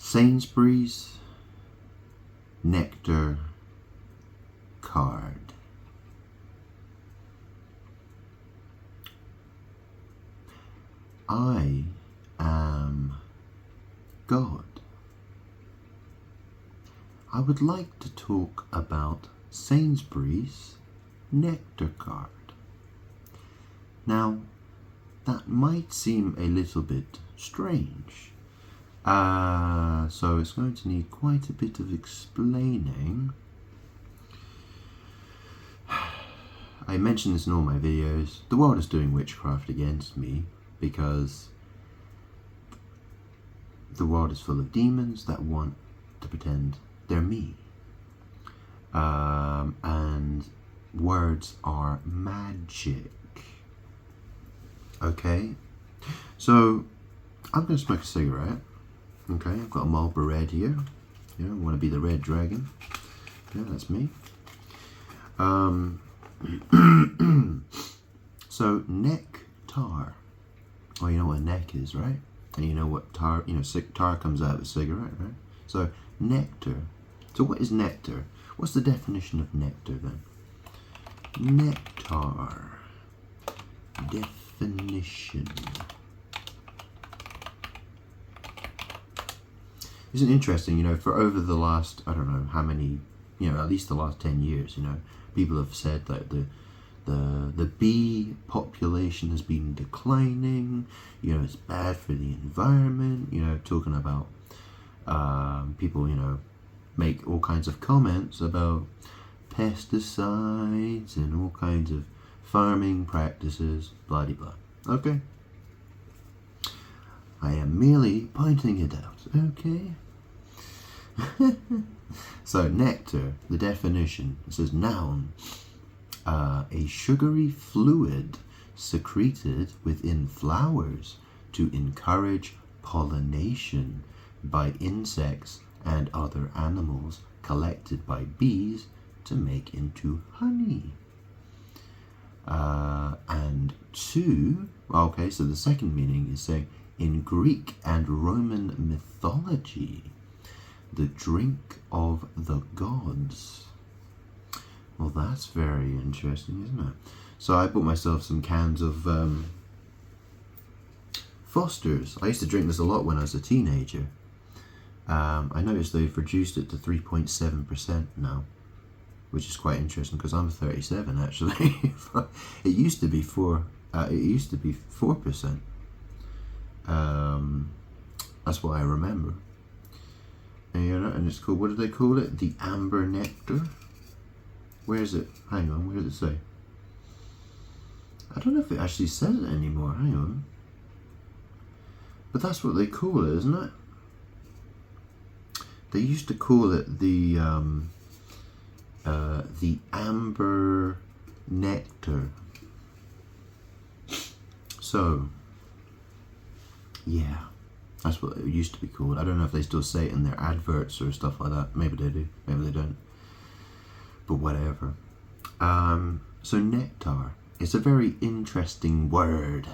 Sainsbury's Nectar card. I am God. I would like to talk about Sainsbury's Nectar card. Now, that might seem a little bit strange. So it's going to need quite a bit of explaining. I mention this in all my videos. The world is doing witchcraft against me because the world is full of demons that want to pretend they're me. And words are magic. Okay? So, I'm going to smoke a cigarette. Okay, I've got a Marlboro Red here. Yeah, I want to be the Red Dragon. Yeah, that's me. So, Nectar. Oh, you know what a neck is, right? And you know what tar, tar comes out of a cigarette, right? So, nectar. So what is nectar? What's the definition of nectar then? Nectar. Definition. Isn't it interesting, for over the last, I don't know how many, at least the last 10 years, people have said that the bee population has been declining, it's bad for the environment, talking about people, make all kinds of comments about pesticides and all kinds of farming practices, blah de blah. Okay? I am merely pointing it out, okay? So, nectar, the definition, it says noun, a sugary fluid secreted within flowers to encourage pollination by insects and other animals collected by bees to make into honey. And two, okay, so the second meaning is saying, in Greek and Roman mythology, the drink of the gods. Well, that's very interesting, isn't it? So I bought myself some cans of Foster's. I used to drink this a lot when I was a teenager. I noticed they've reduced it to 3.7% now, which is quite interesting because I'm 37 actually. It used to be 4%. That's what I remember. And it's called, what do they call it? The Amber Nectar. Where is it? Hang on, where does it say? I don't know if it actually says it anymore. Hang on. But that's what they call it, isn't it? They used to call it the Amber Nectar. So, yeah, that's what it used to be called. I don't know if they still say it in their adverts or stuff like that. Maybe they do, maybe they don't. But whatever. So nectar. It's a very interesting word.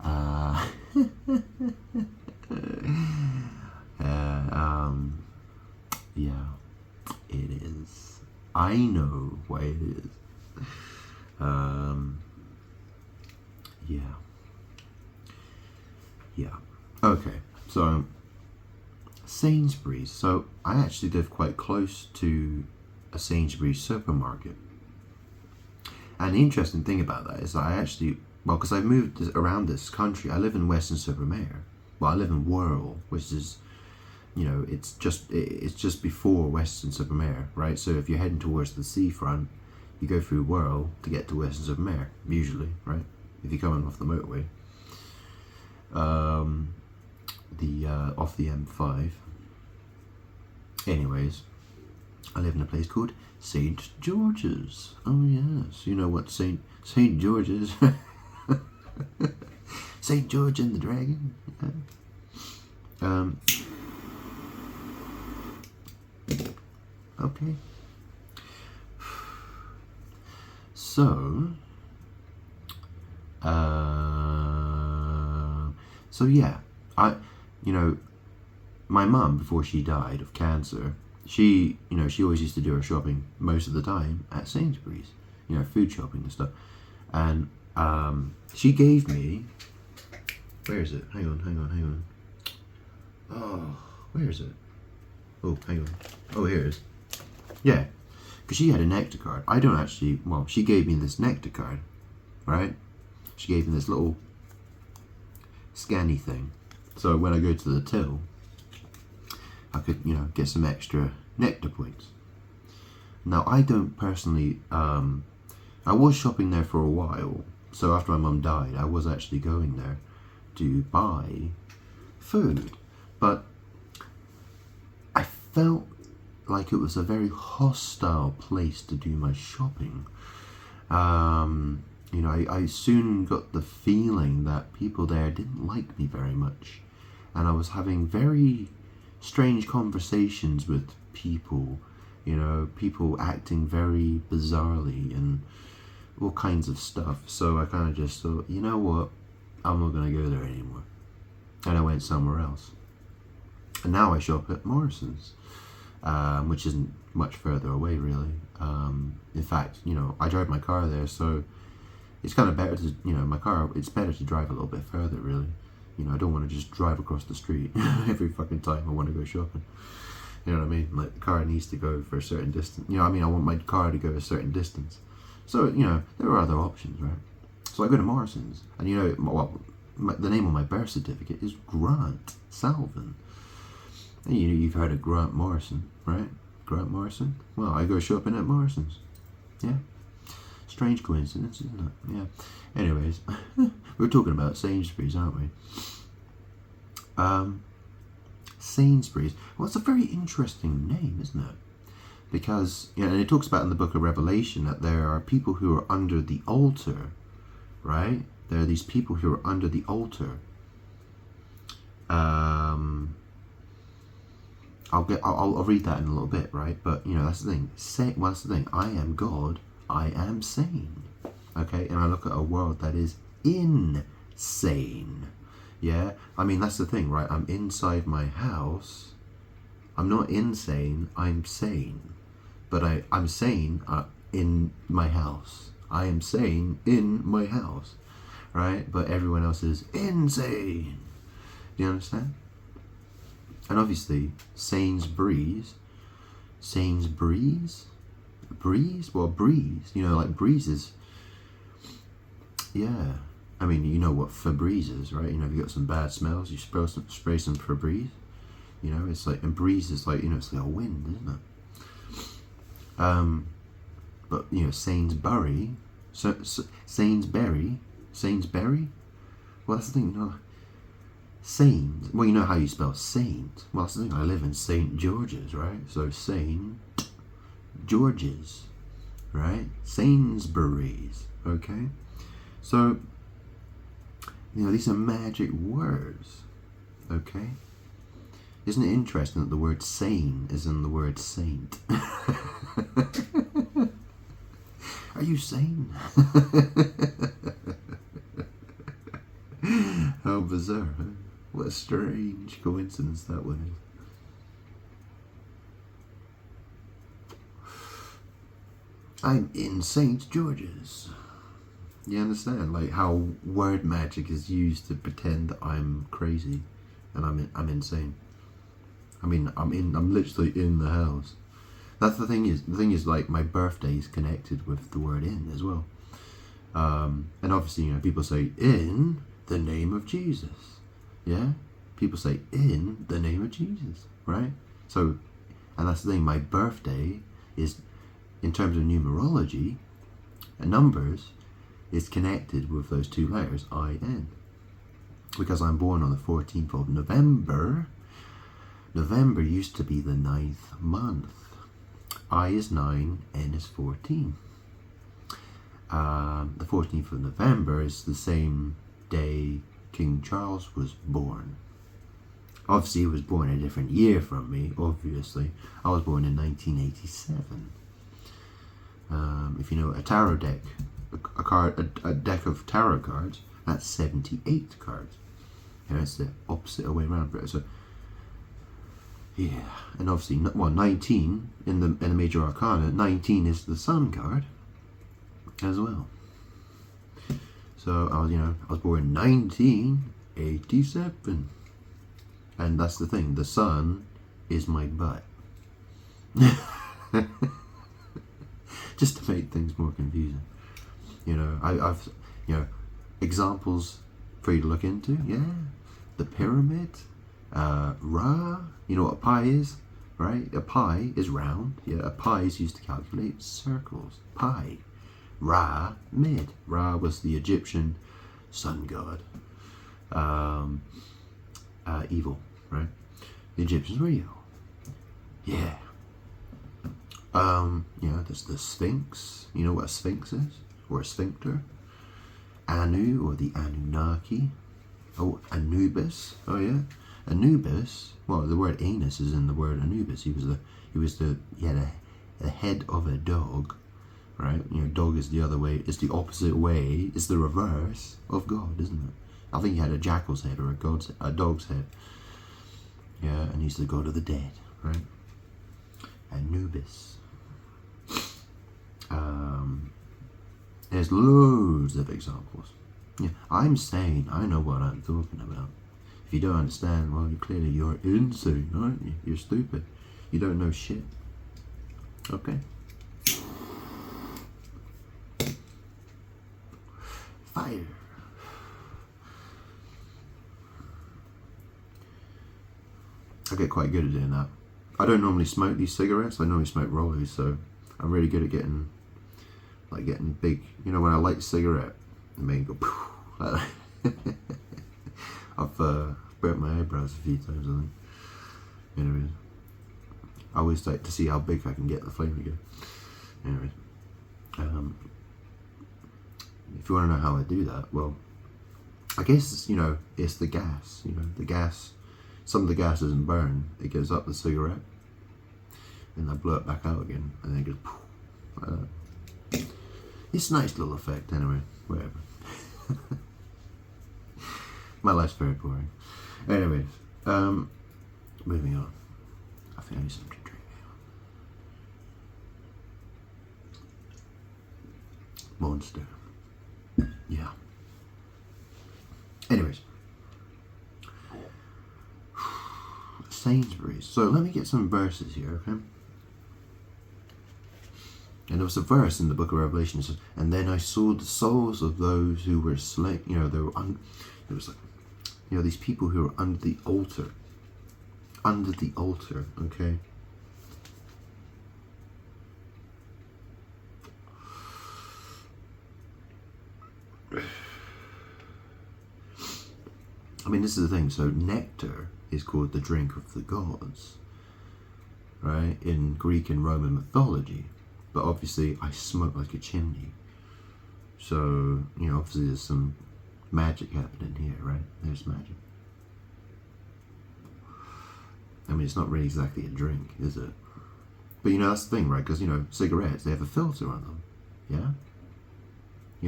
Yeah, it is. I know why it is. Yeah. Okay, so Sainsbury's. So I actually live quite close to a Sainsbury's supermarket. And the interesting thing about that is that I actually, because I moved around this country, I live in Weston-super-Mare. Well, I live in Wirral, which is, it's just before Weston-super-Mare, right? So if you're heading towards the seafront, you go through Wirral to get to Weston-super-Mare, usually, right? If you're coming off the motorway. Off the M5. Anyways, I live in a place called St. George's. Oh yes, you know what St. George is. St. George and the Dragon. Yeah. Okay. So yeah, my mum, before she died of cancer, she always used to do her shopping most of the time at Sainsbury's, food shopping and stuff. And she gave me, where is it? Hang on. Oh, where is it? Oh, hang on. Oh, here it is. Yeah, because she had a Nectar card. I don't actually, well, she gave me this Nectar card, right? She gave me this little scanny thing. So when I go to the till, I could, get some extra Nectar points. Now, I don't personally, I was shopping there for a while. So after my mum died, I was actually going there to buy food. But I felt like it was a very hostile place to do my shopping. I soon got the feeling that people there didn't like me very much. And I was having very strange conversations with people, people acting very bizarrely and all kinds of stuff. So I kind of just thought, you know what, I'm not going to go there anymore. And I went somewhere else. And now I shop at Morrison's, which isn't much further away, really. In fact, I drive my car there, so it's kind of better to, it's better to drive a little bit further, really. I don't want to just drive across the street every fucking time I want to go shopping. You know what I mean? Like, the car needs to go for a certain distance. I want my car to go a certain distance. So, there are other options, right? So I go to Morrison's, and the name on my birth certificate is Grant Salvin. And you've heard of Grant Morrison, right? Grant Morrison? Well, I go shopping at Morrison's. Yeah. Strange coincidence, isn't it? Yeah. Anyways, we're talking about Sainsbury's, aren't we? Sainsbury's. Well, it's a very interesting name, isn't it? Because, and it talks about in the book of Revelation that there are people who are under the altar, right? There are these people who are under the altar. I'll read that in a little bit, right? But that's the thing. That's the thing. I am God. I am sane. Okay, and I look at a world that is insane. Yeah, that's the thing, right? I'm inside my house. I'm not insane. I'm sane, but I'm sane in my house. I am sane in my house, right? But everyone else is insane. Do you understand? And obviously, Sainsbury's, breeze? Well, breeze, like breeze is, yeah. You know what Febreze is, right? If you got some bad smells, you spray some Febreze. It's like, and breeze is like, it's like a wind, isn't it? But, Sainsbury, Sainsbury? Well, that's the thing, Saint, well, you know how you spell Saint. Well, that's the thing, I live in St. George's, right? So, St. George's, right? Sainsbury's, okay? So, these are magic words, okay? Isn't it interesting that the word sane is in the word saint? Are you sane? How bizarre, huh? What a strange coincidence that one is. I'm in St. George's. You understand? Like how word magic is used to pretend that I'm crazy and I'm insane. I'm literally in the house. That's the thing is like my birthday is connected with the word in as well. And obviously, people say in the name of Jesus. Yeah? People say in the name of Jesus, right? So, and that's the thing, my birthday is, in terms of numerology and numbers, is connected with those two letters, I-N. Because I'm born on the 14th of November. November used to be the 9th month. I is 9, N is 14. The 14th of November is the same day King Charles was born. Obviously, he was born a different year from me, obviously. I was born in 1987. If you know a tarot deck, a deck of tarot cards, that's 78 cards. And it's the opposite way around. So Yeah, and obviously, well, 19 in the major arcana, 19 is the sun card as well. So I was born in 1987, and that's the thing. The sun is my butt. Just to make things more confusing. I've examples for you to look into. Yeah, the pyramid, Ra. You know what a pi is, right? A pi is round. Yeah, a pi is used to calculate circles. Pi. Ra, mid. Ra was the Egyptian sun god. Evil, right? The Egyptians were evil. Yeah. There's the Sphinx. You know what a Sphinx is? Or a sphincter? Anu, or the Anunnaki. Oh, Anubis. Oh yeah. Anubis. Well, the word anus is in the word Anubis. He had a head of a dog, right? Dog is the other way. It's the opposite way. It's the reverse of God, isn't it? I think he had a jackal's head or a dog's head. Yeah, and he's the god of the dead, right? Anubis. There's loads of examples. Yeah, I'm saying I know what I'm talking about. If you don't understand, well, you're insane, aren't you? You're stupid. You don't know shit. Okay. Fire. I get quite good at doing that. I don't normally smoke these cigarettes. I normally smoke rollies, so I'm really good at getting big. When I light a cigarette, it may go poof, like that. I've burnt my eyebrows a few times, I think. Anyways, I always like to see how big I can get the flame to go. Anyways, if you want to know how I do that, well, I guess it's the gas. The gas. Some of the gas doesn't burn. It goes up the cigarette, and I blow it back out again, and then it goes poof, like that. It's a nice little effect, anyway. Whatever. My life's very boring. Anyways, moving on. I think I need something to drink now. Monster. Yeah. Anyways. Sainsbury. So let me get some verses here, okay? And there was a verse in the book of Revelation that says, "And then I saw the souls of those who were slain." There was these people who were under the altar. Under the altar, okay? I mean, this is the thing. So nectar is called the drink of the gods, right? In Greek and Roman mythology. But obviously, I smoke like a chimney. So, obviously there's some magic happening here, right? There's magic. I mean, it's not really exactly a drink, is it? But, that's the thing, right? Because, cigarettes, they have a filter on them. Yeah?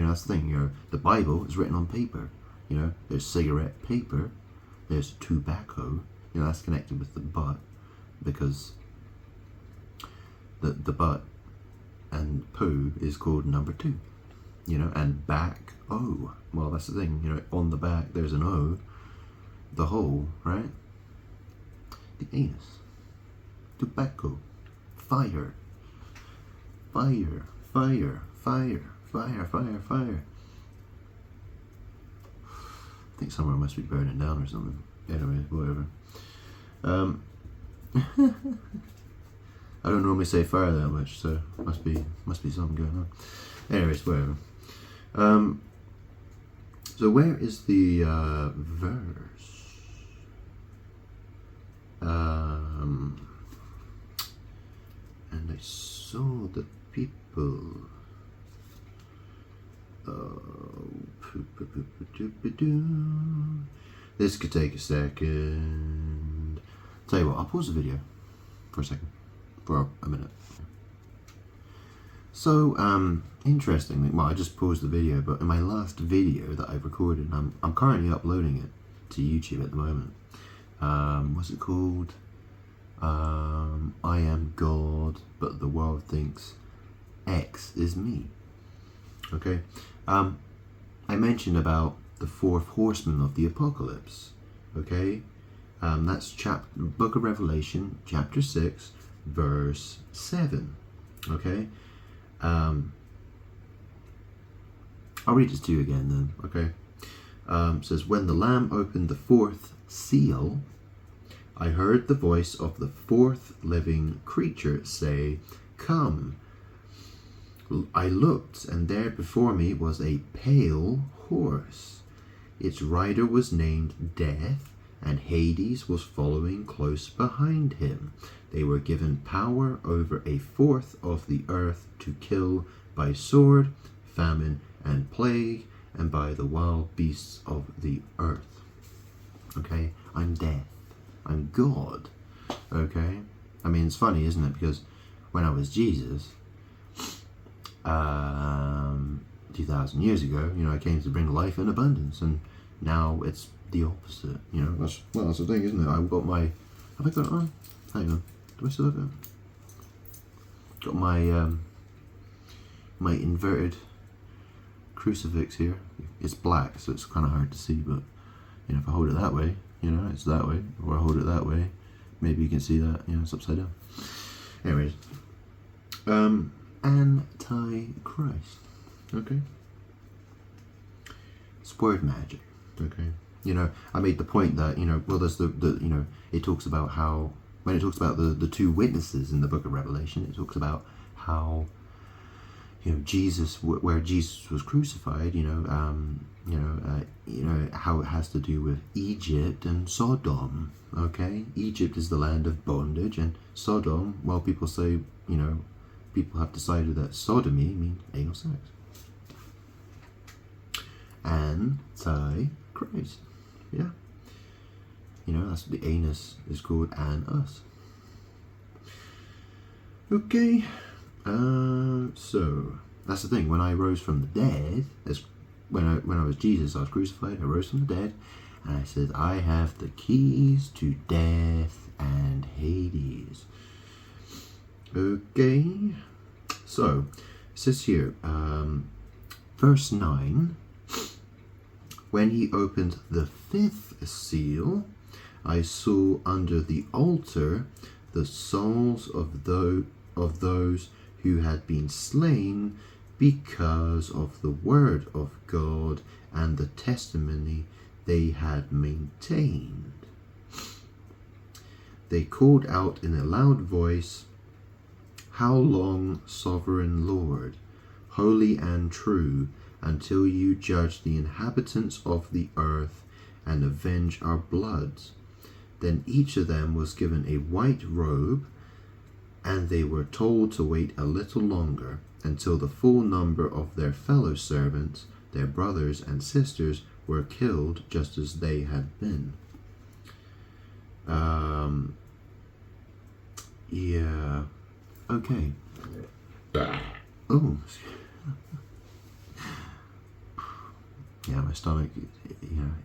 That's the thing, the Bible is written on paper. There's cigarette paper. There's tobacco. That's connected with the butt. Because the butt and poo is called number 2, and back O. Well, that's the thing, on the back there's an O, the hole, right? The anus, tobacco, fire, fire, fire, fire, fire, fire, fire. I think somewhere must be burning down or something. Anyway, whatever. I don't normally say fire that much, so must be something going on. Anyways, whatever. So where is the verse? And I saw the people. This could take a second. Tell you what, I'll pause the video for a second. For a minute. So, interestingly, well, I just paused the video, but in my last video that I've recorded, I'm currently uploading it to YouTube at the moment. What's it called? I am God, but the world thinks X is me. Okay, I mentioned about the fourth horseman of the apocalypse. Okay, that's Book of Revelation, chapter 6, verse 7. Okay, I'll read this to you again then. Okay, it says, when the Lamb opened the fourth seal, I heard the voice of the fourth living creature say, "Come." I looked, and there before me was a pale horse. Its rider was named Death, and Hades was following close behind him. They were given power over a fourth of the earth to kill by sword, famine, and plague, and by the wild beasts of the earth. Okay, I'm Death. I'm God. Okay? I mean, it's funny, isn't it? Because when I was Jesus, 2,000 years ago, I came to bring life in abundance, and now it's the opposite. That's the thing, isn't it? Have I got it on? Hang on. Do I still have it? Got my my inverted crucifix here. It's black, so it's kind of hard to see, but if I hold it that way, it's that way, or I hold it that way, maybe you can see that, it's upside down. Anyways, Antichrist. Okay, it's word magic. Okay, I made the point that there's the it talks about how, when it talks about the two witnesses in the book of Revelation, it talks about how Jesus, where Jesus was crucified, how it has to do with Egypt and Sodom. Okay, Egypt is the land of bondage, and Sodom, well, people say, people have decided that sodomy means anal sex. Antichrist, yeah. That's the anus is called us. Okay. So that's the thing. When I rose from the dead, when I was Jesus, I was crucified. I rose from the dead, and I said, I have the keys to death and Hades. Okay. So it says here, verse 9. When he opened the fifth seal, I saw under the altar the souls of those who had been slain because of the word of God and the testimony they had maintained. They called out in a loud voice, "How long, sovereign Lord, holy and true, until you judge the inhabitants of the earth and avenge our bloods?" Then each of them was given a white robe, and they were told to wait a little longer until the full number of their fellow servants, their brothers and sisters, were killed just as they had been. Yeah. Okay. Oh. Yeah, my stomach,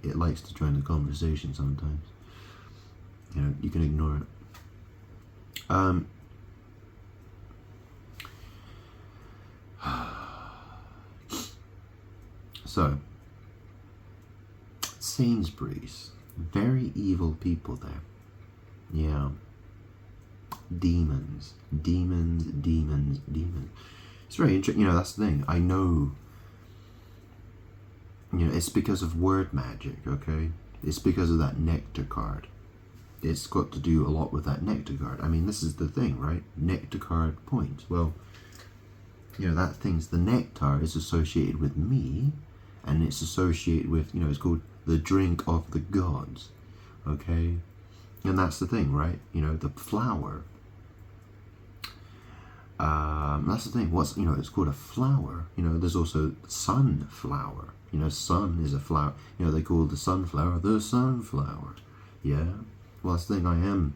it likes to join the conversation sometimes. You can ignore it. So, Sainsbury's, very evil people there. Yeah. Demons. It's very interesting. That's the thing. I know. It's because of word magic. Okay, it's because of that Nectar card. It's got to do a lot with that Nectar card. I mean, this is the thing, right? Nectar card points. Well, that thing's the nectar is associated with me, and it's associated with, it's called the drink of the gods. Okay, and that's the thing, right? The flower. That's the thing. It's called a flower. There's also sunflower. Sun is a flower. They call the sunflower the sunflower. Yeah. Well, that's the thing. I am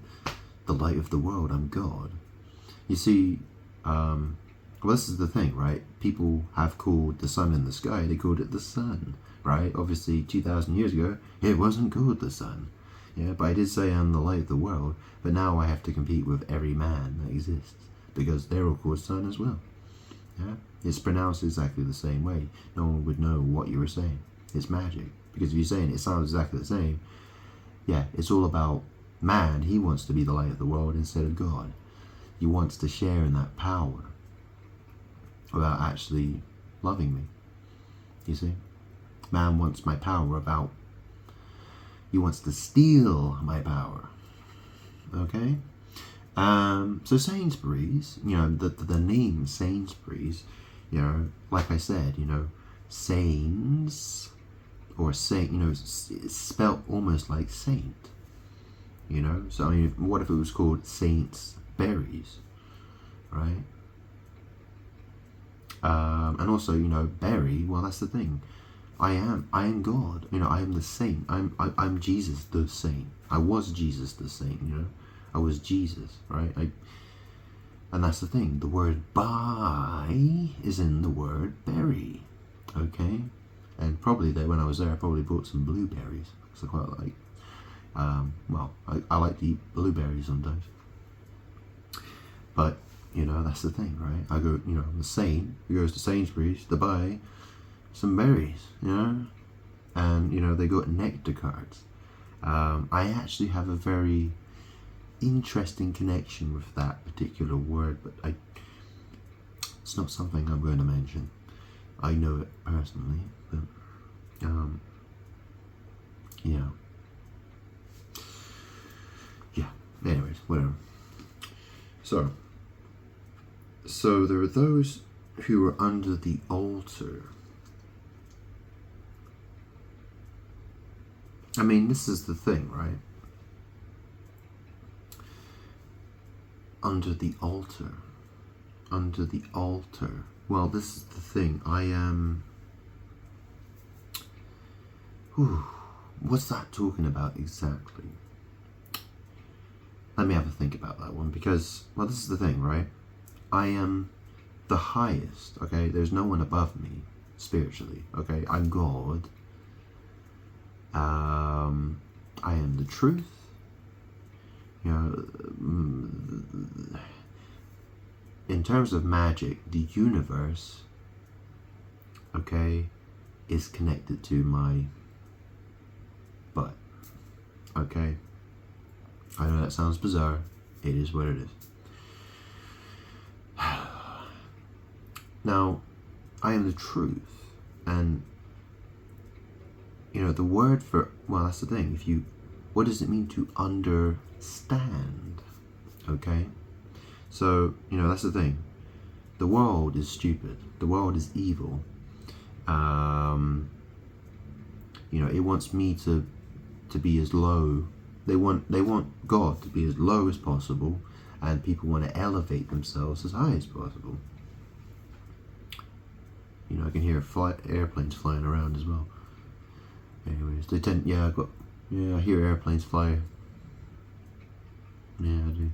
the light of the world. I'm God. You see, well, this is the thing, right? People have called the sun in the sky, they called it the sun, right? Obviously, 2,000 years ago, it wasn't called the sun. Yeah, but I did say I'm the light of the world, but now I have to compete with every man that exists, because they're of course sun as well. Yeah, it's pronounced exactly the same way. No one would know what you were saying. It's magic, because if you're saying it sounds exactly the same, yeah, it's all about man. He wants to be the light of the world instead of God. He wants to share in that power without actually loving me. You see, man wants my power about. He wants to steal my power. Okay? So Sainsbury's, the name Sainsbury's, like I said, Sains or Saint, it's spelt almost like saint. So I mean, what if it was called Saints Berries, right? And also, berry. Well, that's the thing. I am God. I am the saint. I'm Jesus the saint. I was Jesus the saint. I was Jesus, right? And that's the thing. The word buy is in the word berry. Okay, and probably when I was there, I probably bought some blueberries because I quite like. I like to eat blueberries sometimes. But that's the thing, right? I go, I'm the saint who goes to Sainsbury's to buy some berries, and they got Nectar cards. I actually have a very interesting connection with that particular word, but it's not something I'm going to mention. I know it personally, but anyways, whatever. So there are those who are under the altar. I mean, this is the thing, right? Under the altar. Well, this is the thing. I am. What's that talking about exactly? Let me have a think about that one, because, well, this is the thing, right? I am the highest, okay? There's no one above me spiritually, okay? I'm God. I am the truth. In terms of magic, the universe, okay, is connected to my butt, okay? I know that sounds bizarre. It is what it is. Now, I am the truth, and the word for, well, that's the thing. What does it mean to understand? Okay, so that's the thing. The world is stupid. The world is evil. It wants me to be as low. They want God to be as low as possible, and people want to elevate themselves as high as possible. I can hear airplanes flying around as well. Anyways, they tend. I hear airplanes fly. Yeah, I do.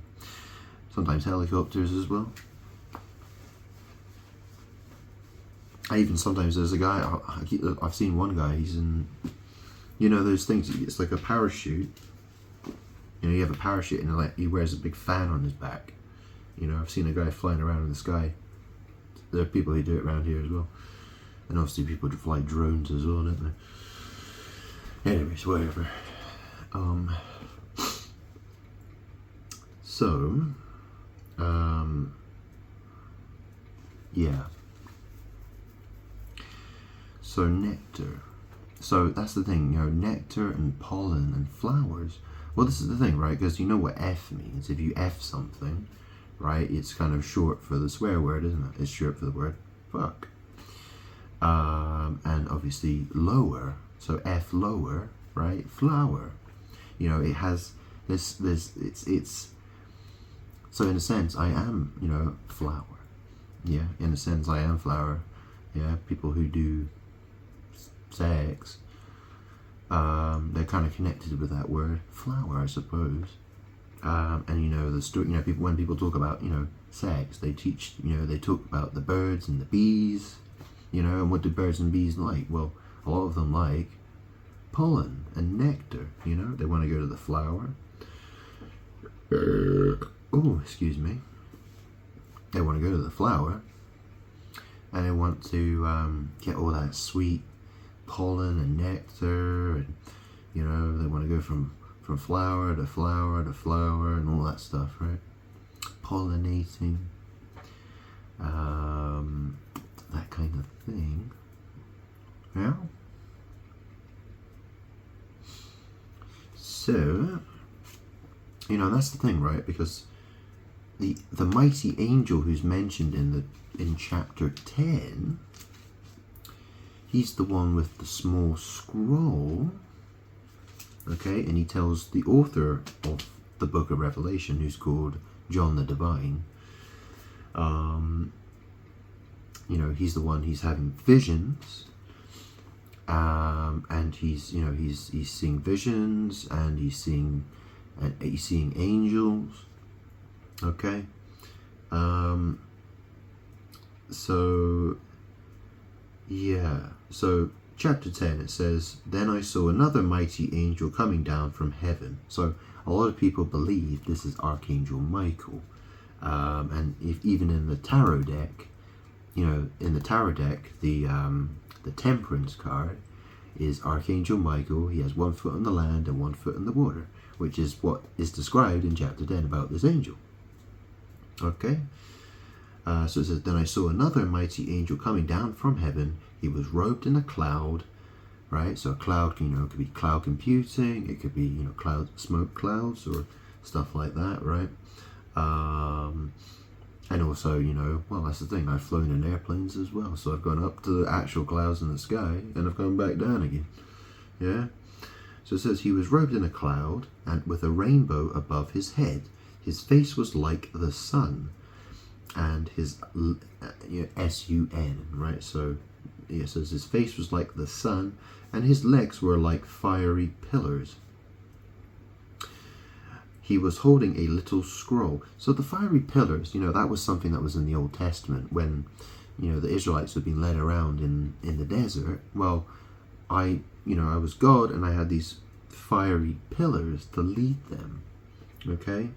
Sometimes helicopters as well. Sometimes there's a guy. I've seen one guy. He's in. Those things. It's like a parachute. You have a parachute and he wears a big fan on his back. I've seen a guy flying around in the sky. There are people who do it around here as well. And obviously people fly drones as well, don't they? Anyways, whatever. Yeah. So nectar. So that's the thing, nectar and pollen and flowers. Well, this is the thing, right? Because you know what F means. If you F something, right, it's kind of short for the swear word, isn't it? It's short for the word fuck. And obviously lower. So F lower, right? Flower. It has this. It's. So in a sense, I am, flower. Yeah, in a sense, I am flower. Yeah, people who do sex. They're kind of connected with that word flower, I suppose. And the story. People, when people talk about sex, they teach. They talk about the birds and the bees. And what do birds and bees like? Well, a lot of them like pollen and nectar. You know, they want to go to the flower. Oh, excuse me. They want to go to the flower, and they want to get all that sweet pollen and nectar, and you know, they want to go from flower to flower to flower and all that stuff, right? Pollinating, that kind of thing. Yeah. So, you know, that's the thing, right? Because the mighty angel who's mentioned in chapter 10, he's the one with the small scroll, okay? And he tells the author of the book of Revelation, who's called John the Divine, you know, he's the one, he's having visions, and he's, you know, he's seeing visions, and he's seeing angels, okay? So yeah, so chapter 10, it says, "Then I saw another mighty angel coming down from heaven." So a lot of people believe this is Archangel Michael, and even in the tarot deck, you know, in the tarot deck, the Temperance card is Archangel Michael. He has 1 foot on the land and 1 foot in the water, which is what is described in chapter 10 about this angel. Okay, so it says, "Then I saw another mighty angel coming down from heaven. He was robed in a cloud," right? So a cloud, you know, it could be cloud computing, it could be, you know, smoke clouds or stuff like that, right? And also, you know, well, that's the thing, I've flown in airplanes as well, so I've gone up to the actual clouds in the sky and I've gone back down again. Yeah. So it says, "He was robed in a cloud and with a rainbow above his head. His face was like the sun, and his you know, S-U-N, right? So it says his face was like the sun, and his legs were like fiery pillars. He was holding a little scroll." So the fiery pillars, you know, that was something that was in the Old Testament when, you know, the Israelites had been led around in the desert. Well, I was God, and I had these fiery pillars to lead them. Okay.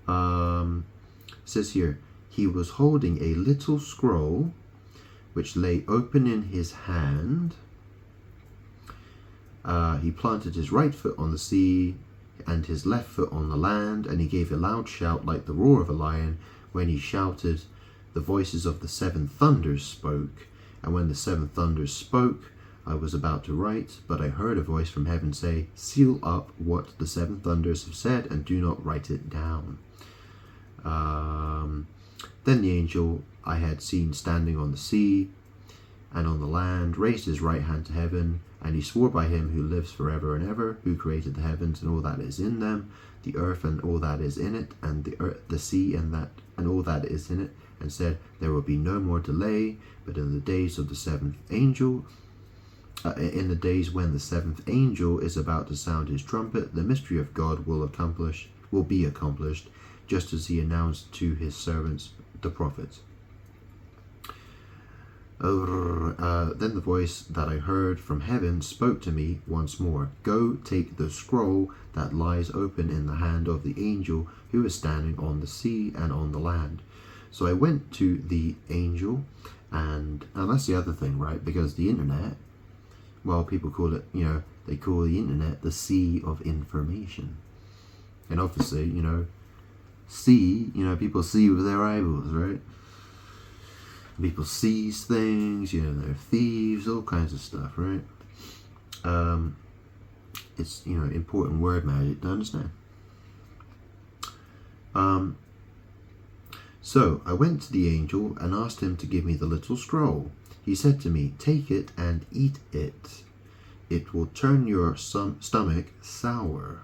It says here, "He was holding a little scroll which lay open in his hand. He planted his right foot on the sea and his left foot on the land, and he gave a loud shout like the roar of a lion. When he shouted, the voices of the 7 thunders spoke. And when the 7 thunders spoke, I was about to write, but I heard a voice from heaven say, 'Seal up what the 7 thunders have said, and do not write it down.' Then the angel I had seen standing on the sea and on the land raised his right hand to heaven, and he swore by him who lives forever and ever, who created the heavens and all that is in them, the earth and all that is in it, and the sea and all that is in it, and said, 'There will be no more delay, but in the days of the 7th angel, in the days when the 7th angel is about to sound his trumpet, the mystery of God will be accomplished, just as he announced to his servants the prophets.' Then the voice that I heard from heaven spoke to me once more, 'Go, take the scroll that lies open in the hand of the angel who is standing on the sea and on the land.' So I went to the angel, and that's the other thing, right? Because the internet, well, people call it, you know, they call the internet the sea of information. And obviously, you know, people see with their eyeballs, right? People seize things, you know, they're thieves, all kinds of stuff, right? It's, you know, important word magic to understand. So I went to the angel and asked him to give me the little scroll. He said to me, 'Take it and eat it. It will turn your stomach sour,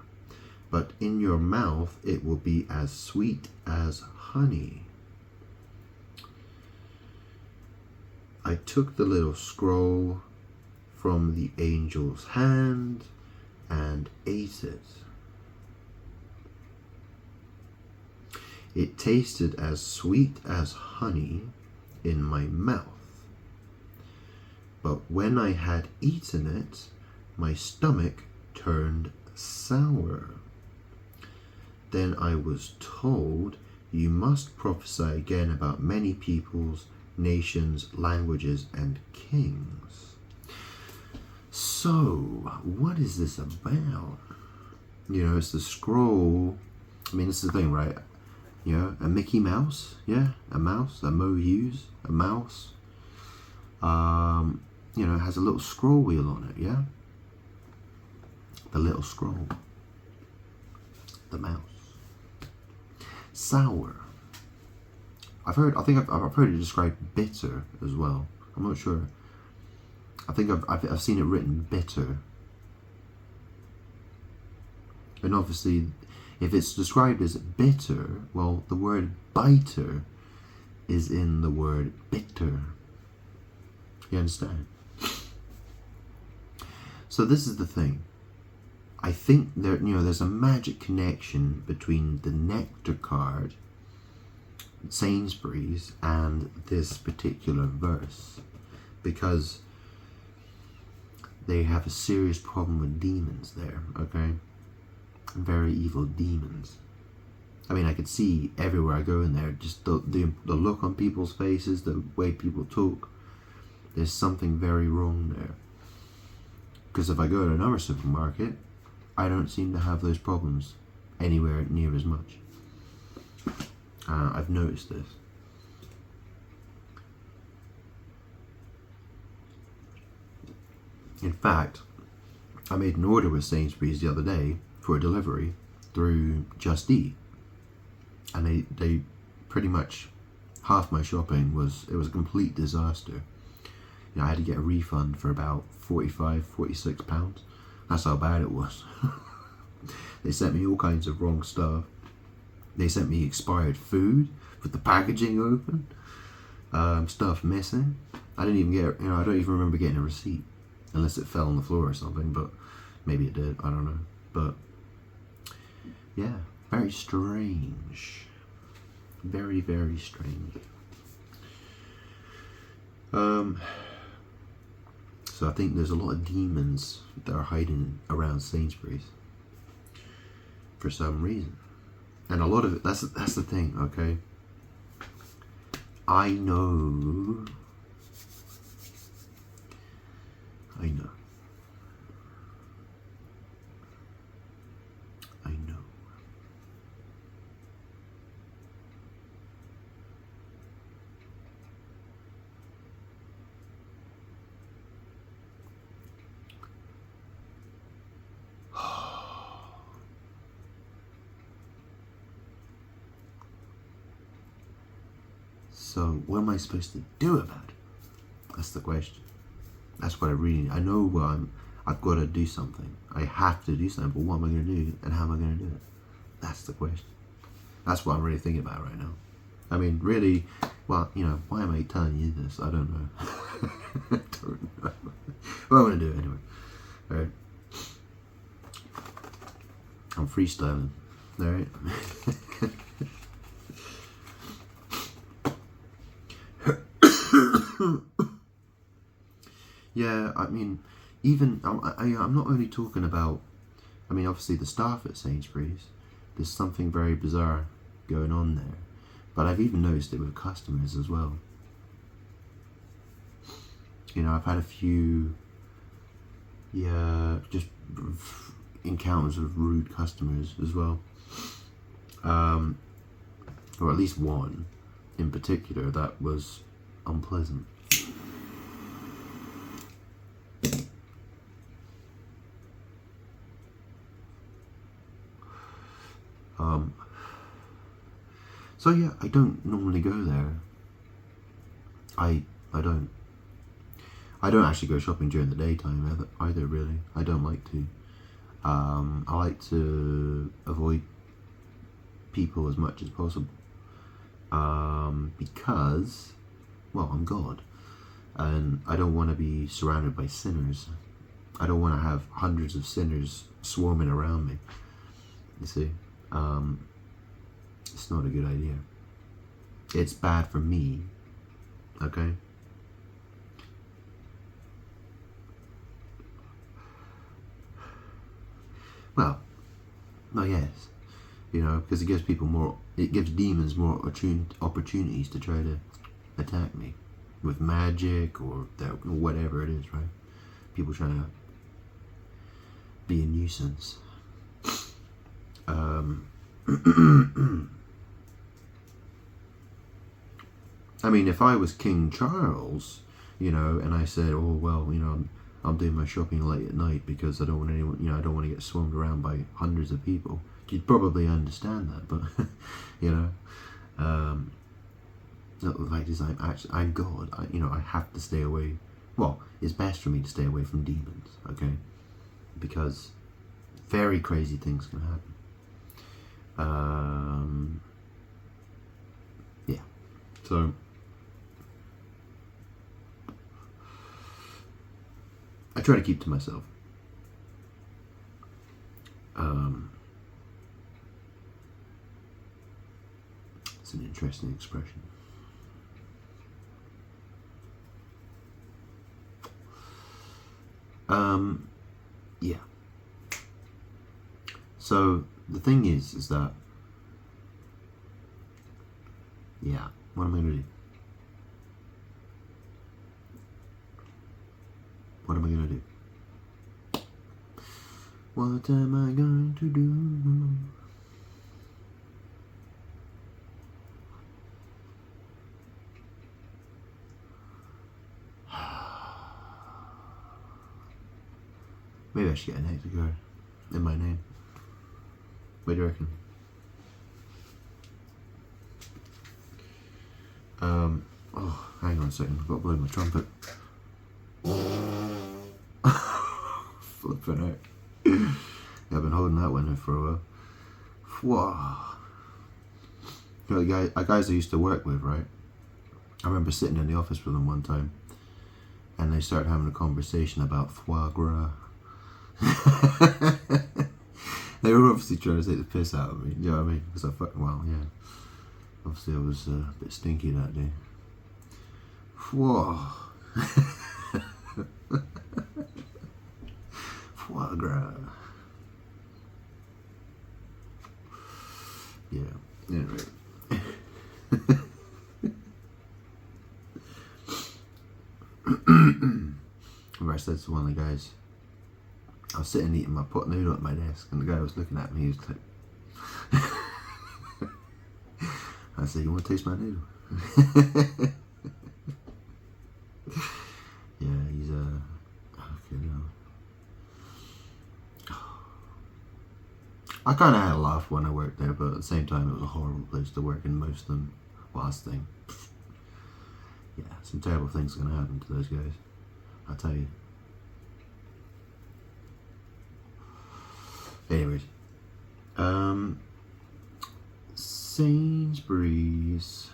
but in your mouth it will be as sweet as honey.' I took the little scroll from the angel's hand and ate it. It tasted as sweet as honey in my mouth. But when I had eaten it, my stomach turned sour. Then I was told, you must prophesy again about many peoples, nations, languages, and kings. So, what is this about? You know, it's the scroll. I mean, this is the thing, right? You know, a Mickey Mouse, yeah, a mouse, a Mo Hughes, a mouse. You know, it has a little scroll wheel on it, yeah? The little scroll. The mouse. Sour. I think I've heard it described bitter as well. I'm not sure. I think I've seen it written bitter. And obviously, if it's described as bitter, well, the word biter is in the word bitter. You understand? So this is the thing. I think there's a magic connection between the Nectar card, Sainsbury's, and this particular verse, because they have a serious problem with demons there, okay? Very evil demons. I mean, I could see everywhere I go in there, just the look on people's faces, the way people talk. There's something very wrong there. Because if I go to another supermarket, I don't seem to have those problems anywhere near as much. I've noticed this. In fact, I made an order with Sainsbury's the other day for a delivery through Just Eat, and they pretty much half my shopping was a complete disaster. You know, I had to get a refund for about £46. That's how bad it was. They sent me all kinds of wrong stuff. They sent me expired food with the packaging open, stuff missing. I didn't even get, I don't even remember getting a receipt, unless it fell on the floor or something, but maybe it did, I don't know. But yeah, very strange. Very, very strange. So I think there's a lot of demons that are hiding around Sainsbury's for some reason. And a lot of it, that's the thing, okay? I know. I know. So what am I supposed to do about it? That's the question. That's what I know I've got to do something. I have to do something, but what am I going to do and how am I going to do it? That's the question. That's what I'm really thinking about right now. I mean, really, well, why am I telling you this? I don't know. I don't know. Well, I'm going to do it anyway. Alright. I'm freestyling. Alright. Yeah, I mean, even I'm not only talking about, I mean, obviously the staff at Sainsbury's, there's something very bizarre going on there, but I've even noticed it with customers as well. I've had a few, just encounters with rude customers as well, or at least one in particular that was unpleasant. So yeah, I don't normally go there. I don't actually go shopping during the daytime either really. I don't like to. I like to avoid people as much as possible. Because, well, I'm God. And I don't want to be surrounded by sinners. I don't want to have hundreds of sinners swarming around me. You see? It's not a good idea. It's bad for me. Okay? Well, yes, you know, because it gives people more. It gives demons more opportunities to try to attack me with magic or whatever it is, right? People trying to be a nuisance. I mean, if I was King Charles, you know, and I said, "Oh well, you know, I'm doing my shopping late at night because I don't want anyone, you know, I don't want to get swarmed around by hundreds of people," you'd probably understand that. But you know, the fact is, I'm God. You know, I have to stay away. Well, it's best for me to stay away from demons, okay? Because very crazy things can happen. Yeah. So. I try to keep to myself. It's an interesting expression. Yeah. So the thing is that, yeah, what am I going to do? What am I going to do? What am I going to do? Maybe I should get a Nectar in my name. What do you reckon? Oh, hang on a second. I've got to blow my trumpet. Flipping out. Yeah, I've been holding that one in for a while. Whoa. You know, the guys I used to work with, right? I remember sitting in the office with them one time, and they started having a conversation about foie gras. They were obviously trying to take the piss out of me. You know what I mean? Because well, yeah. Obviously, I was a bit stinky that day. Whoa. Foie gras. Yeah. Anyway. Remember I said to one of the guys, I was sitting eating my pot noodle at my desk, and the guy was looking at me. He was like, I said, "You want to taste my noodle?" Yeah, he's okay, no. I kind of had a laugh when I worked there, but at the same time, it was a horrible place to work, and most of them, last thing, yeah, some terrible things are going to happen to those guys, I'll tell you. Anyways, Sainsbury's.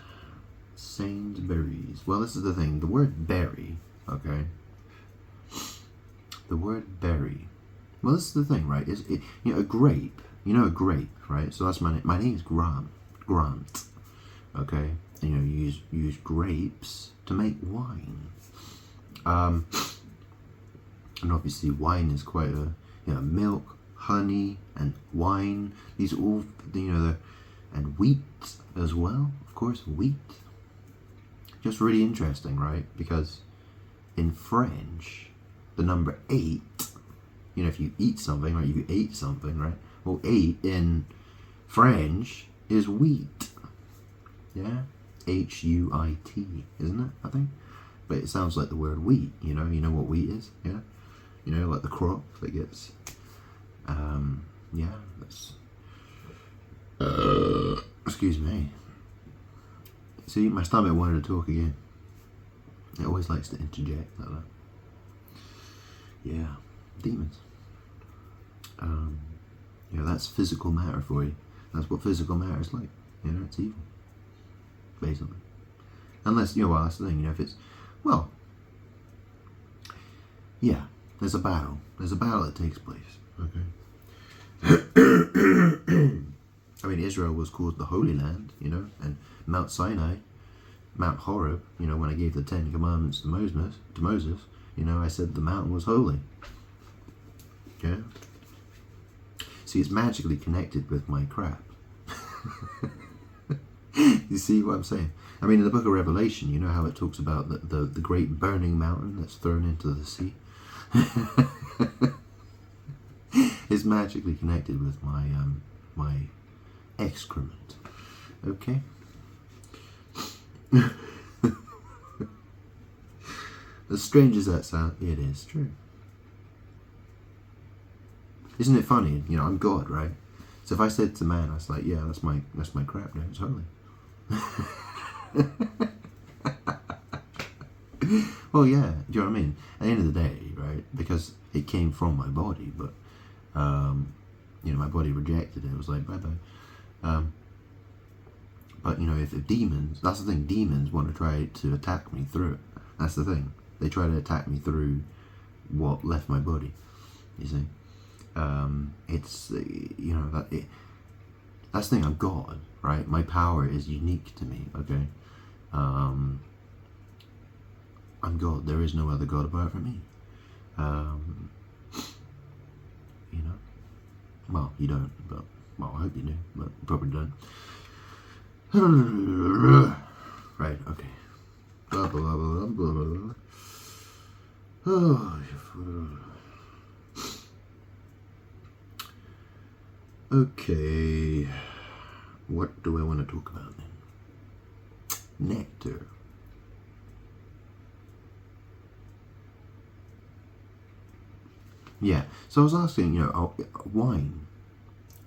Well, this is the thing. The word berry, okay? The word berry. Well, this is the thing, right? Is it, you know, a grape. You know a grape, right? So that's my name. My name is Grant. Okay? And, you know, you use grapes to make wine. And obviously, wine is quite a, you know, milk, honey, and wine. These are all, you know, and wheat as well. Of course, wheat. Just really interesting, right? Because in French, the number 8, you know, if you eat something, right, you ate something, right? Well, 8 in French is wheat. Yeah? H-U-I-T, isn't it, I think? But it sounds like the word wheat, you know? You know what wheat is, yeah? You know, like the crop that gets, yeah, that's, excuse me. See, my stomach wanted to talk again. It always likes to interject like that. Yeah, demons. You know, that's physical matter for you. That's what physical matter is like. You know, it's evil, basically. Unless, you know, well, that's the thing. You know, if it's, well, yeah, there's a battle. There's a battle that takes place. Okay. I mean, Israel was called the Holy Land, you know, and Mount Sinai, Mount Horeb, you know, when I gave the 10 Commandments to Moses, you know, I said the mountain was holy. Yeah. See, it's magically connected with my crap. You see what I'm saying? I mean, in the book of Revelation, you know how it talks about the great burning mountain that's thrown into the sea? It's magically connected with my my excrement. Okay? As strange as that sounds, it is true. Isn't it funny? You know, I'm God, right? So if I said to man, I was like, yeah, that's my crap now, totally. Well, yeah, do you know what I mean? At the end of the day, right? Because it came from my body, but you know, my body rejected it. It was like, bye-bye. But you know, if demons, that's the thing, demons want to try to attack me through it. That's the thing. They try to attack me through what left my body, you see. It's, you know, that's the thing, I'm God, right? My power is unique to me, okay? I'm God. There is no other God apart from me. You know? Well, you don't, but, well, I hope you do, but you probably don't. Right, okay. Blah, blah, blah, blah, blah, blah. Oh, okay. What do I want to talk about then? Nectar. Yeah. So I was asking, you know, wine.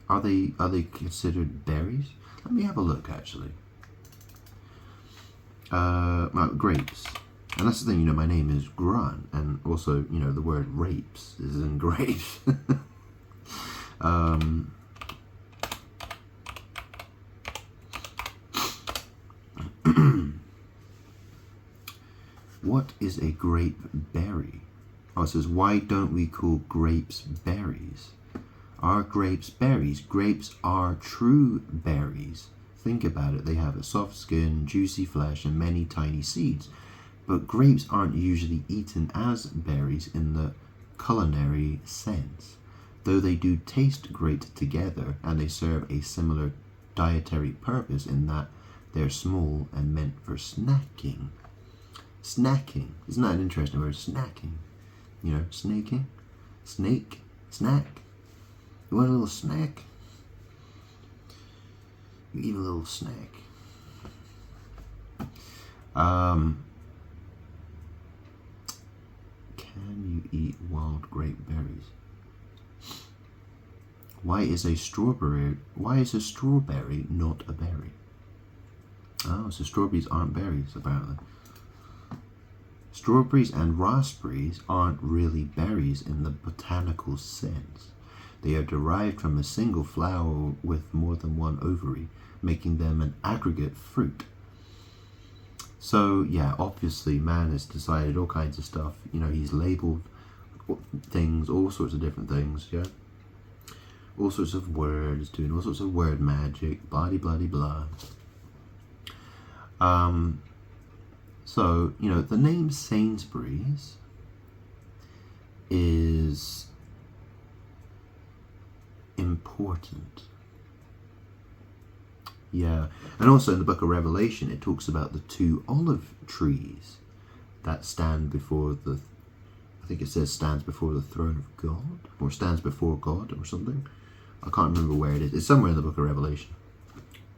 Are they considered berries? Let me have a look, actually. Well, grapes. And that's the thing, you know, my name is Grant, and also, you know, the word rapes is in grapes. What is a grape berry? Oh, it says, why don't we call grapes berries? Are grapes berries? Grapes are true berries. Think about it. They have a soft skin, juicy flesh, and many tiny seeds. But grapes aren't usually eaten as berries in the culinary sense, though they do taste great together, and they serve a similar dietary purpose in that they're small and meant for snacking. Snacking. Isn't that an interesting word? Snacking. You know, snaking? Snake? Snack? You want a little snack? You eat a little snack. Can you eat wild grape berries? Why is a strawberry not a berry? Oh, so strawberries aren't berries, apparently. Strawberries and raspberries aren't really berries in the botanical sense. They are derived from a single flower with more than one ovary, making them an aggregate fruit. So, yeah, obviously man has decided all kinds of stuff. You know, he's labeled things, all sorts of different things, yeah? All sorts of words, doing all sorts of word magic, blah-de-blah-de-blah. So, you know, the name Sainsbury's is important. Yeah, and also in the book of Revelation, it talks about the two olive trees that stand before the, I think it says stands before the throne of God, or stands before God, or something. I can't remember where it is. It's somewhere in the book of Revelation.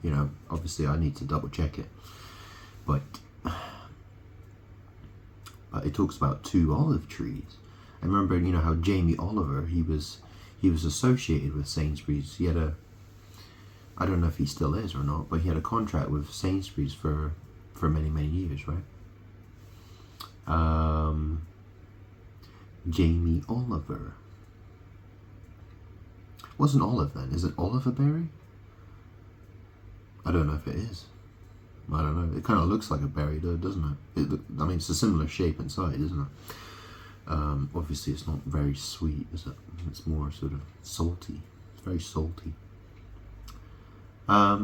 You know, obviously I need to double check it. But it talks about two olive trees. I remember, you know, how Jamie Oliver, he was associated with Sainsbury's. He had a, I don't know if he still is or not, but he had a contract with Sainsbury's for many, many years, right? Jamie Oliver. What's an olive then? Is it olive a berry? I don't know if it is. I don't know. It kind of looks like a berry though, doesn't it? I mean, it's a similar shape inside, isn't it? Obviously it's not very sweet, is it? It's more sort of salty. It's very salty. Let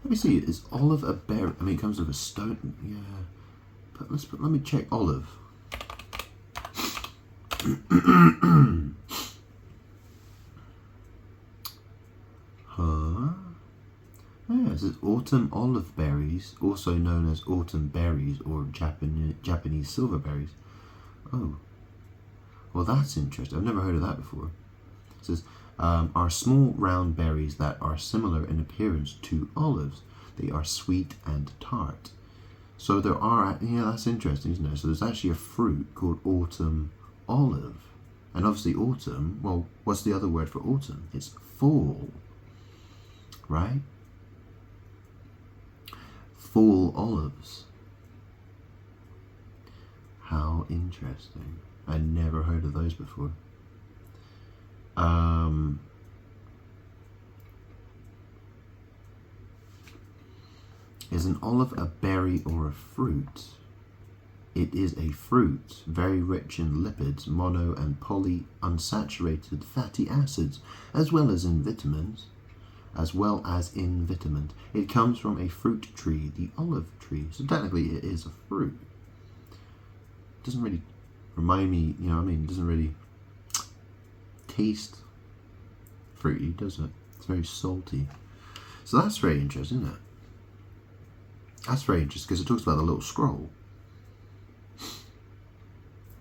me see, is olive a berry? I mean, it comes with a stone, yeah. But let me check olive. Yeah, it says autumn olive berries, also known as autumn berries or Japanese silver berries. Oh, well, that's interesting. I've never heard of that before. It says, are small round berries that are similar in appearance to olives. They are sweet and tart. So there are, yeah, that's interesting, isn't it? So there's actually a fruit called autumn olive. And obviously autumn, well, what's the other word for autumn? It's fall, right? Fall olives. How interesting. I never heard of those before. Is an olive a berry or a fruit? It is a fruit, very rich in lipids, mono and polyunsaturated fatty acids, as well as in vitamins. It comes from a fruit tree, the olive tree. So technically it is a fruit. It doesn't really remind me, you know what I mean? It doesn't really taste fruity, does it? It's very salty. So that's very interesting, isn't it? That's very interesting because it talks about the little scroll.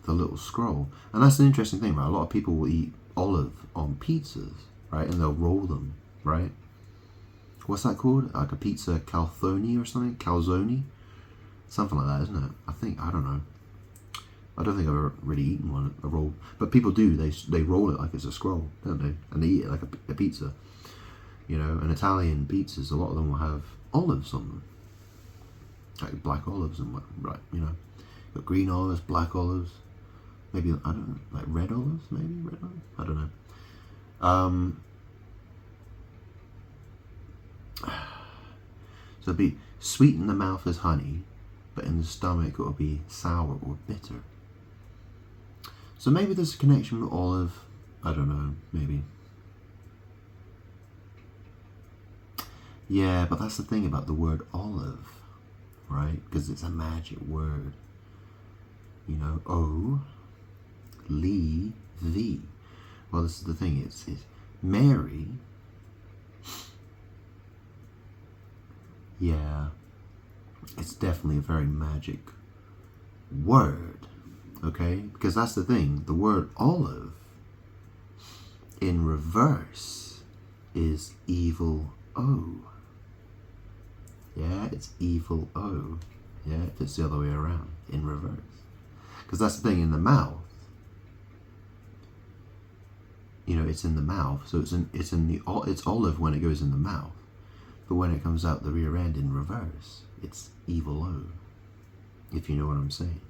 The little scroll. And that's an interesting thing, right? A lot of people will eat olive on pizzas, right? And they'll roll them, right? What's that called? Like a pizza calzone or something? Calzone? Something like that, isn't it? I don't know. I don't think I've ever really eaten one, a roll. But people do. They roll it like it's a scroll, don't they? And they eat it like a pizza. You know, and Italian pizzas, a lot of them will have olives on them. Like black olives and what, right, you know. Got green olives, black olives. Maybe, I don't know, like red olives, maybe? Red olives? I don't know. So it'll be sweet in the mouth as honey, but in the stomach it'll be sour or bitter. So maybe there's a connection with olive. I don't know, maybe. Yeah, but that's the thing about the word olive, right? Because it's a magic word. You know, O, Lee, thee. Well, this is the thing. It's Mary. Yeah, it's definitely a very magic word, okay? Because that's the thing. The word olive in reverse is evil O. Yeah, it's evil O. Yeah, if it's the other way around, in reverse. Because that's the thing, in the mouth, you know, it's in the mouth, so it's olive when it goes in the mouth. But when it comes out the rear end in reverse, it's evil O, if you know what I'm saying.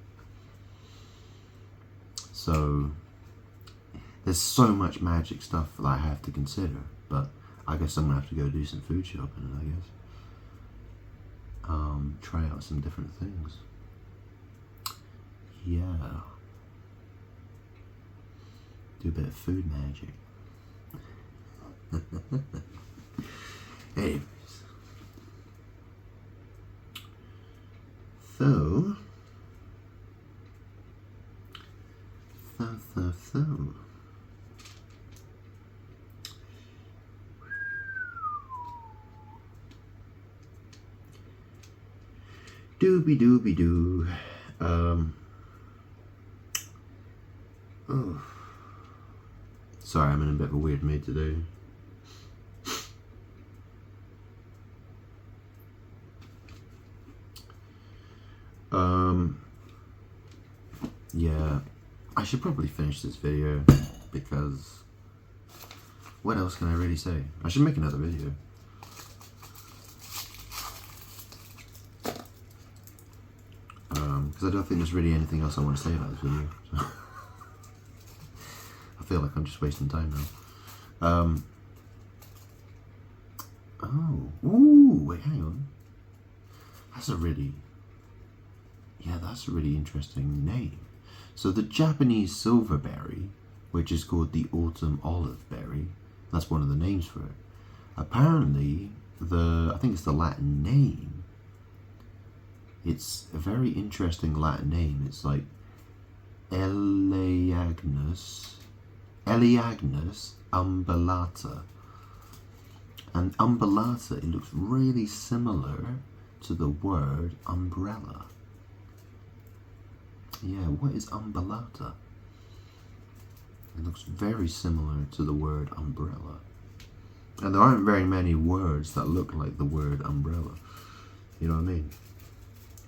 So, there's so much magic stuff that I have to consider, but I guess I'm going to have to go do some food shopping, I guess. Try out some different things. Yeah. Do a bit of food magic. Anyways. So. Dooby-dooby-doo. Oh. Sorry, I'm in a bit of a weird mood today. Yeah, I should probably finish this video because what else can I really say? I should make another video. Because I don't think there's really anything else I want to say about this video. So I feel like I'm just wasting time now. Ooh, wait, hang on. That's a really interesting name. So the Japanese silverberry, which is called the autumn olive berry, that's one of the names for it. Apparently, I think it's the Latin name. It's a very interesting Latin name. It's like Elaeagnus umbellata, And umbellata, it looks really similar to the word umbrella. Yeah, what is umbellata? It looks very similar to the word umbrella. And there aren't very many words that look like the word umbrella. You know what I mean?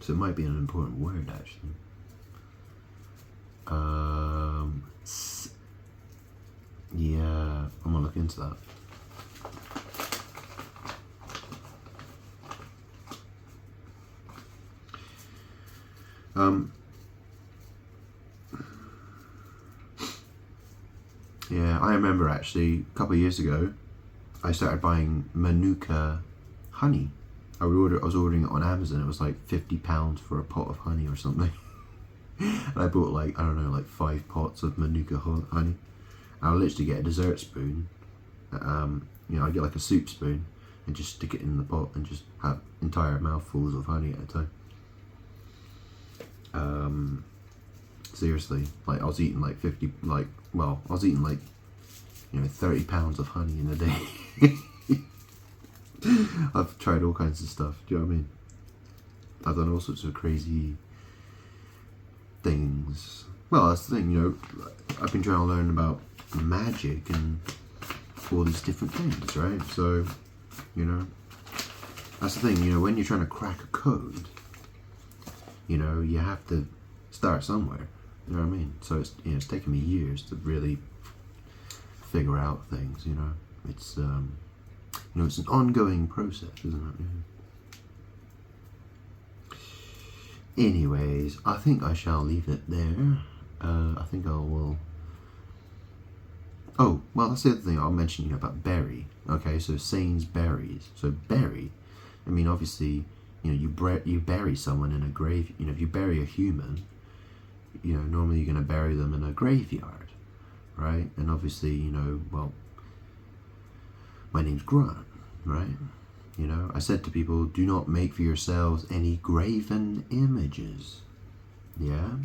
So it might be an important word, actually. Yeah, I'm gonna look into that. Yeah, I remember actually a couple of years ago, I started buying Manuka honey. I was ordering it on Amazon. It was like £50 for a pot of honey or something. And I bought like, I don't know, like 5 pots of Manuka honey. I'll literally get a dessert spoon. You know, I get like a soup spoon and just stick it in the pot and just have entire mouthfuls of honey at a time. Seriously, like I was eating like I was eating like, you know, 30 pounds of honey in a day. I've tried all kinds of stuff, do you know what I mean? I've done all sorts of crazy things. Well, that's the thing, you know, I've been trying to learn about magic and all these different things, right? So, you know, that's the thing, you know, when you're trying to crack a code, you know, you have to start somewhere, you know what I mean? So it's, you know, it's taken me years to really figure out things, you know. It's, you know, it's an ongoing process, isn't it? Anyways, I think I shall leave it there. I think I will. Oh, well, that's the other thing I'll mention, you know, about berry. Okay, so Sainsbury's. So berry, I mean, obviously, you know, you bury someone in a grave. You know, if you bury a human, you know, normally you're going to bury them in a graveyard, right? And obviously, you know, well, my name's Grant, right? You know, I said to people, do not make for yourselves any graven images. Yeah?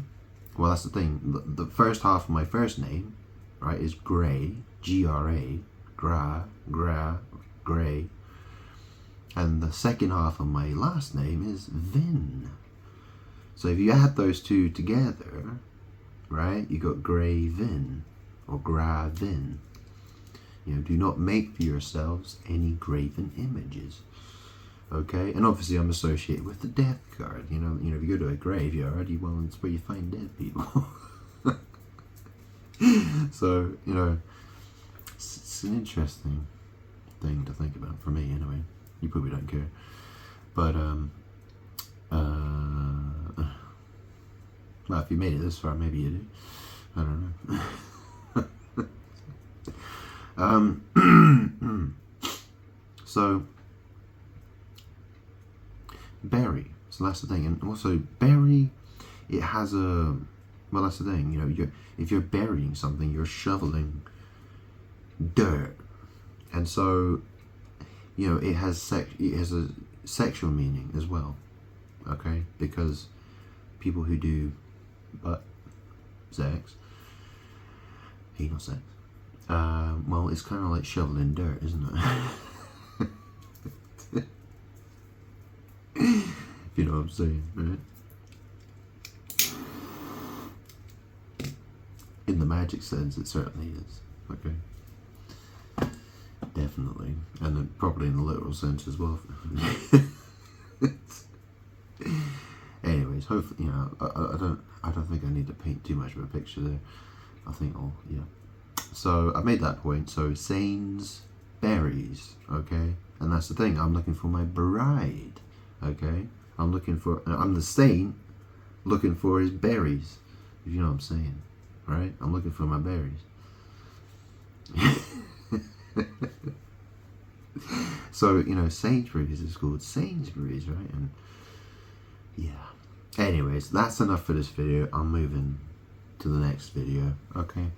Well, that's the thing. The first half of my first name, right, is Gray, G-R-A, Gray. And the second half of my last name is Vin. So if you add those two together, right, you got Gravin or Gravin. You know, do not make for yourselves any graven images. Okay, and obviously I'm associated with the death card. You know, if you go to a graveyard, well, it's where you find dead people. So, you know, it's an interesting thing to think about for me, anyway. You probably don't care, but well, if you made it this far, maybe you do. I don't know. So berry. So that's the thing, and also berry. It has a, well, that's the thing. You know, if you're burying something, you're shoveling dirt, and so, you know, it has a sexual meaning as well. Okay, because people who do butt sex, anal sex, well, it's kind of like shoveling dirt, isn't it? If you know what I'm saying, right? In the magic sense, it certainly is. Okay, definitely, and then probably in the literal sense as well. Anyways, hopefully, you know, I don't think I need to paint too much of a picture there. I think yeah. So I made that point. So Sainsbury's, okay, and that's the thing. I'm looking for my bride, okay. I'm the saint looking for his berries, if you know what I'm saying, right? I'm looking for my berries. So, you know, Sainsbury's is called Sainsbury's, right? And yeah. Anyways, that's enough for this video. I'm moving to the next video, okay?